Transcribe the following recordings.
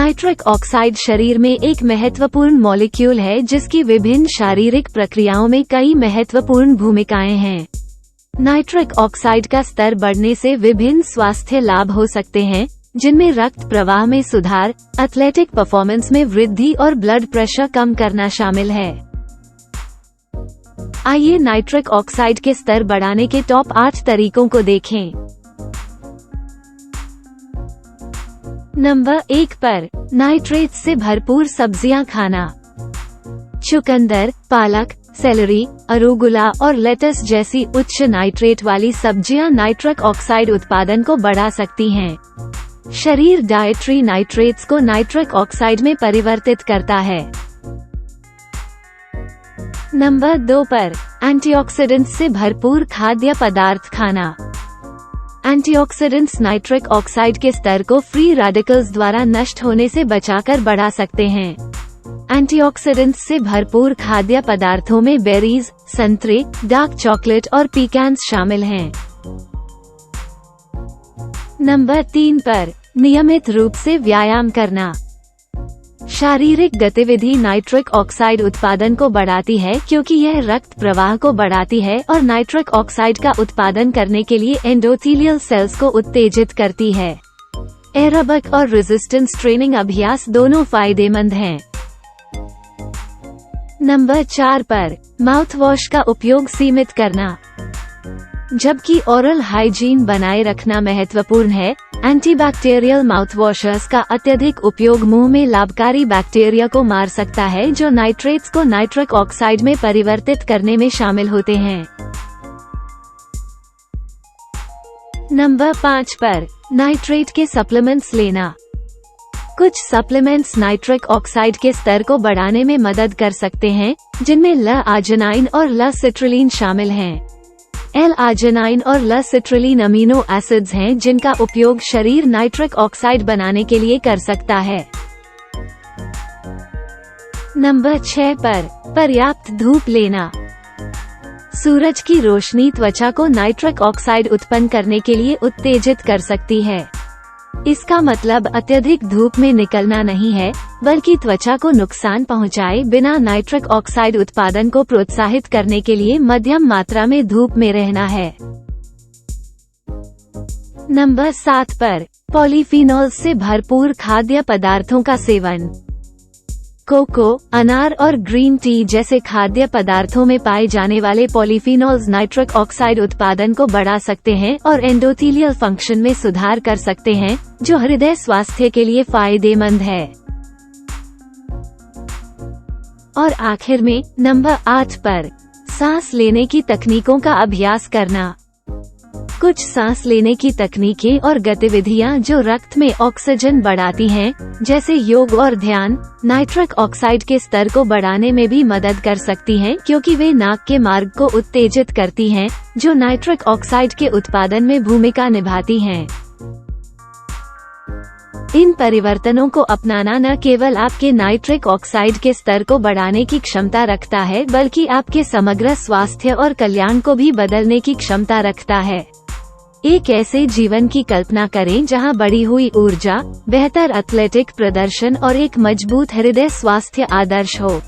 Nitric oxide शरीर में एक महत्वपूर्ण मॉलिक्यूल है जिसकी विभिन्न शारीरिक प्रक्रियाओं में कई महत्वपूर्ण भूमिकाएं हैं। नाइट्रिक ऑक्साइड का स्तर बढ़ने से विभिन्न स्वास्थ्य लाभ हो सकते हैं, जिनमें रक्त प्रवाह में सुधार, एथलेटिक परफॉर्मेंस में वृद्धि और ब्लड प्रेशर कम करना शामिल है। आइए नाइट्रिक ऑक्साइड के स्तर बढ़ाने के टॉप 8 तरीकों को देखें। नंबर 1 पर नाइट्रेट से भरपूर सब्जियां खाना। चुकंदर, पालक, सेलरी, अरुगुला और लेटस जैसी उच्च नाइट्रेट वाली सब्जियां नाइट्रिक ऑक्साइड उत्पादन को बढ़ा सकती हैं। शरीर डाइटरी नाइट्रेट्स को नाइट्रिक ऑक्साइड में परिवर्तित करता है। नंबर 2 पर एंटीऑक्सीडेंट्स से भरपूर खाद्य पदार्थ खाना। एंटीऑक्सीडेंट्स नाइट्रिक ऑक्साइड के स्तर को फ्री रेडिकल्स द्वारा नष्ट होने से बचाकर बढ़ा सकते हैं। एंटीऑक्सीडेंट्स से भरपूर खाद्य पदार्थों में बेरीज, संतरे, डार्क चॉकलेट और पीकैन्स शामिल हैं। नंबर 3 पर नियमित रूप से व्यायाम करना। शारीरिक गतिविधि नाइट्रिक ऑक्साइड उत्पादन को बढ़ाती है क्योंकि यह रक्त प्रवाह को बढ़ाती है और नाइट्रिक ऑक्साइड का उत्पादन करने के लिए एंडोथेलियल सेल्स को उत्तेजित करती है। एरोबिक और रेजिस्टेंस ट्रेनिंग अभ्यास दोनों फायदेमंद हैं। नंबर 4 पर माउथ वॉश का उपयोग सीमित करना। जबकि ओरल हाइजीन बनाए रखना महत्वपूर्ण है, एंटीबैक्टीरियल माउथवॉशर्स का अत्यधिक उपयोग मुंह में लाभकारी बैक्टीरिया को मार सकता है जो नाइट्रेट्स को नाइट्रिक ऑक्साइड में परिवर्तित करने में शामिल होते हैं। नंबर 5 पर नाइट्रेट के सप्लीमेंट्स लेना। कुछ सप्लीमेंट्स नाइट्रिक ऑक्साइड के स्तर को बढ़ाने में मदद कर सकते हैं, जिनमें ल-आर्जिनाइन और ल-सिट्रुलिन शामिल हैं। L-आर्जिनाइन और ल-सिट्रुलिन अमीनो एसिड्स हैं जिनका उपयोग शरीर नाइट्रिक ऑक्साइड बनाने के लिए कर सकता है। नंबर 6 पर पर्याप्त धूप लेना। सूरज की रोशनी त्वचा को नाइट्रिक ऑक्साइड उत्पन्न करने के लिए उत्तेजित कर सकती है। इसका मतलब अत्यधिक धूप में निकलना नहीं है, बल्कि त्वचा को नुकसान पहुंचाए बिना नाइट्रिक ऑक्साइड उत्पादन को प्रोत्साहित करने के लिए मध्यम मात्रा में धूप में रहना है। नंबर 7 पर पॉलीफिनॉल से भरपूर खाद्य पदार्थों का सेवन। कोको, अनार और ग्रीन टी जैसे खाद्य पदार्थों में पाए जाने वाले पॉलीफिनॉल्स नाइट्रिक ऑक्साइड उत्पादन को बढ़ा सकते हैं और एंडोथेलियल फंक्शन में सुधार कर सकते हैं, जो हृदय स्वास्थ्य के लिए फायदेमंद है। और आखिर में नंबर 8 पर सांस लेने की तकनीकों का अभ्यास करना। कुछ सांस लेने की तकनीकें और गतिविधियां जो रक्त में ऑक्सीजन बढ़ाती हैं, जैसे योग और ध्यान, नाइट्रिक ऑक्साइड के स्तर को बढ़ाने में भी मदद कर सकती हैं क्योंकि वे नाक के मार्ग को उत्तेजित करती हैं, जो नाइट्रिक ऑक्साइड के उत्पादन में भूमिका निभाती हैं। इन परिवर्तनों को अपनाना न केवल आपके नाइट्रिक ऑक्साइड के स्तर को बढ़ाने की क्षमता रखता है, बल्कि आपके समग्र स्वास्थ्य और कल्याण को भी बदलने की क्षमता रखता है। एक ऐसे जीवन की कल्पना करें जहां बढ़ी हुई ऊर्जा, बेहतर एथलेटिक प्रदर्शन और एक मजबूत हृदय स्वास्थ्य आदर्श हो।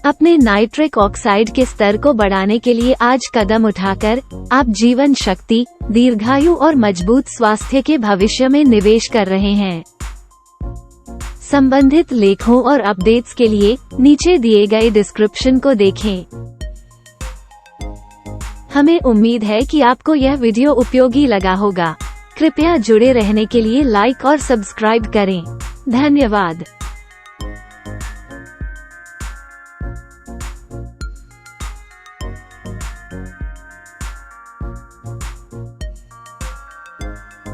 अपने नाइट्रिक ऑक्साइड के स्तर को बढ़ाने के लिए आज कदम उठाकर आप जीवन शक्ति, दीर्घायु और मजबूत स्वास्थ्य के भविष्य में निवेश कर रहे हैं। संबंधित लेखों और अपडेट्स के लिए नीचे दिए गए डिस्क्रिप्शन को देखें। हमें उम्मीद है कि आपको यह वीडियो उपयोगी लगा होगा। कृपया जुड़े रहने के लिए लाइक और सब्सक्राइब करें। धन्यवाद।